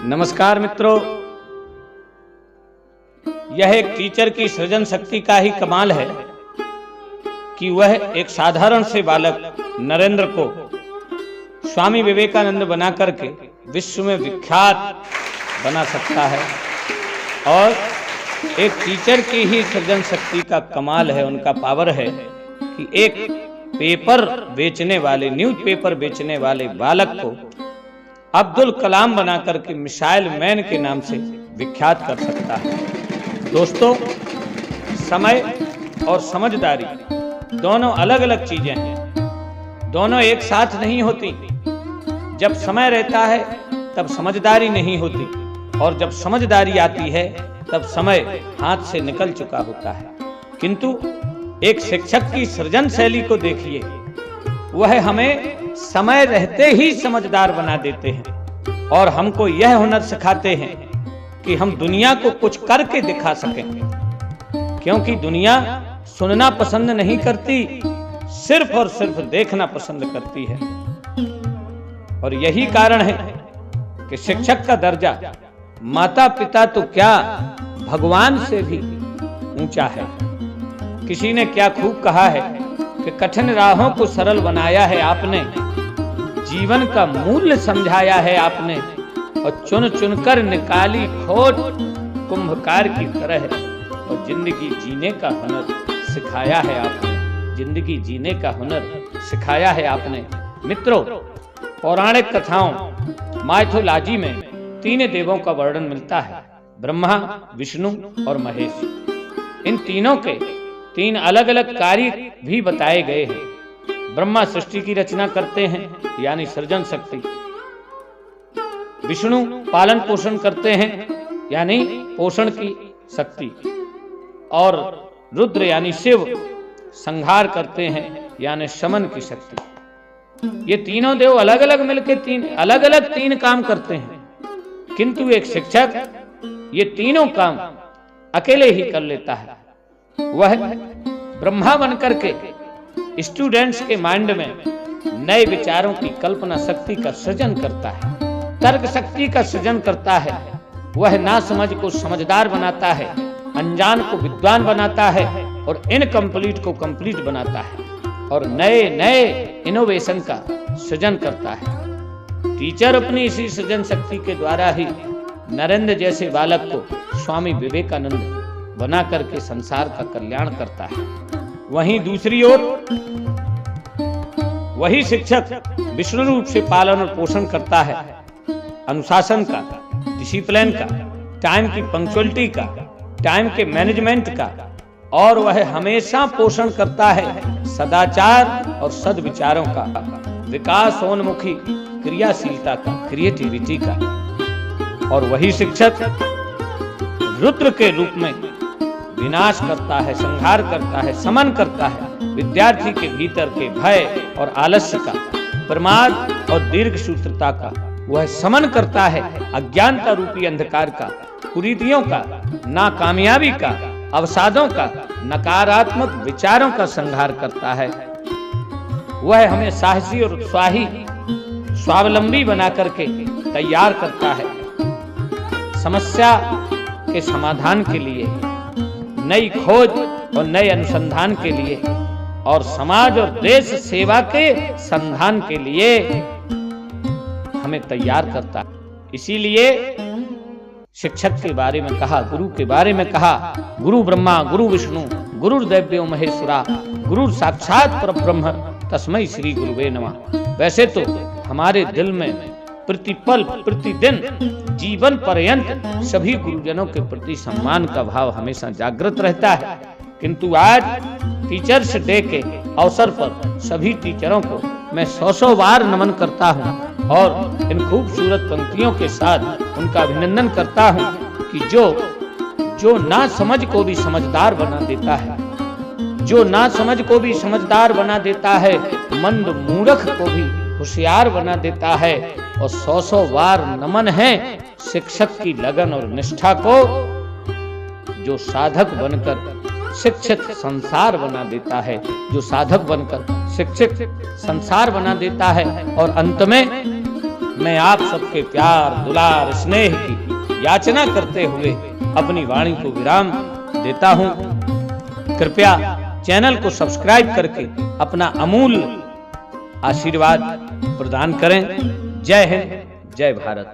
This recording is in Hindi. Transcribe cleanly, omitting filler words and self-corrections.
नमस्कार मित्रों, यह एक टीचर की सृजन शक्ति का ही कमाल है कि वह एक साधारण से बालक नरेंद्र को स्वामी विवेकानंद बना करके विश्व में विख्यात बना सकता है। और एक टीचर की ही सृजन शक्ति का कमाल है, उनका पावर है कि एक पेपर बेचने वाले, न्यूज पेपर बेचने वाले बालक को अब्दुल कलाम बना करके मिसाइल मैन के नाम से विख्यात कर सकता है। दोस्तों, समय और समझदारी दोनों अलग अलग चीजें हैं, दोनों एक साथ नहीं होती। जब समय रहता है तब समझदारी नहीं होती, और जब समझदारी आती है तब समय हाथ से निकल चुका होता है। किंतु एक शिक्षक की सृजन शैली को देखिए, वह हमें समय रहते ही समझदार बना देते हैं और हमको यह हुनर सिखाते हैं कि हम दुनिया को कुछ करके दिखा सकें, क्योंकि दुनिया सुनना पसंद नहीं करती, सिर्फ और सिर्फ देखना पसंद करती है। और यही कारण है कि शिक्षक का दर्जा माता पिता तो क्या, भगवान से भी ऊंचा है। किसी ने क्या खूब कहा है कि कठिन राहों को सरल बनाया है आपने, जीवन का मूल्य समझाया है आपने, और चुन चुनकर निकाली खोट कुंभकार की तरह, और जिंदगी जीने का हुनर सिखाया है आपने, जिंदगी जीने का हुनर सिखाया है आपने। मित्रों, पौराणिक कथाओं माइथोलॉजी में तीन देवों का वर्णन मिलता है, ब्रह्मा, विष्णु और महेश। इन तीनों के तीन अलग अलग कार्य भी बताए गए हैं। ब्रह्मा सृष्टि की रचना करते हैं, यानी सृजन शक्ति। विष्णु पालन पोषण करते हैं, यानी पोषण की शक्ति। और रुद्र यानी शिव संहार करते हैं, यानी शमन की शक्ति। ये तीनों देव अलग अलग मिलकर अलग अलग तीन काम करते हैं, किंतु एक शिक्षक ये तीनों काम अकेले ही कर लेता है। वह ब्रह्मा बनकर के स्टूडेंट्स के माइंड में नए विचारों की कल्पना शक्ति का सृजन करता है, तर्क शक्ति का सृजन करता है। वह ना समझ को समझदार बनाता है, अनजान को विद्वान बनाता है, और इनकम्प्लीट को कंप्लीट बनाता है, और नए नए इनोवेशन का सृजन करता है। टीचर अपनी इसी सृजन शक्ति के द्वारा ही नरेंद्र जैसे बालक को स्वामी विवेकानंद बना करके संसार का कल्याण करता है। वहीं दूसरी ओर वही शिक्षक विष्णु रूप से पालन और पोषण करता है, अनुशासन का, डिसिप्लिन का, टाइम की पंक्चुअलिटी का, टाइम के मैनेजमेंट का, और वह हमेशा पोषण करता है सदाचार और सद्विचारों का, विकासोन्मुखी क्रियाशीलता का, क्रिएटिविटी का। और वही शिक्षक रुद्र के रूप में विनाश करता है, संहार करता है, समन करता है विद्यार्थी के भीतर के भय और आलस्य का, प्रमाद और दीर्घ सूत्रता का। वह समन करता है अज्ञानता रूपी अंधकार का, कुरीतियों का, नाकामयाबी का, अवसादों का, नकारात्मक विचारों का संहार करता है। वह हमें साहसी और उत्साही, स्वावलंबी बना करके तैयार करता है समस्या के समाधान के लिए, नई खोज और नए अनुसंधान के लिए, और समाज और देश सेवा के संधान के लिए हमें तैयार करता है। इसीलिए शिक्षक के बारे में कहा, गुरु के बारे में कहा, गुरु ब्रह्मा गुरु विष्णु गुरुर्देवो महेश्वरा, गुरु साक्षात परब्रह्म तस्मै श्री गुरुवे नमः। वैसे तो हमारे दिल में प्रतिपल प्रतिदिन जीवन पर्यंत सभी गुरुजनों के प्रति सम्मान का भाव हमेशा जागृत रहता है, किंतु आज टीचर्स डे के अवसर पर सभी टीचरों को मैं 100 बार नमन करता हूं, और इन खूबसूरत पंक्तियों के साथ उनका अभिनंदन करता हूं कि जो ना समझ को भी समझदार बना देता है, जो ना समझ को भी समझदार बना देता है, मंद मूर्ख को भी होशियार बना देता है। और 100 बार नमन है शिक्षक की लगन और निष्ठा को, जो साधक बनकर शिक्षक संसार बना देता है, जो साधक बनकर शिक्षक संसार बना देता है, और अंत में मैं आप सबके प्यार, दुलार, स्नेह की याचना करते हुए अपनी वाणी को विराम देता हूं। कृपया चैनल को सब्सक्राइब करके अपना अमूल्य आशीर्वाद प्रदान करें। जय हिंद, जय भारत।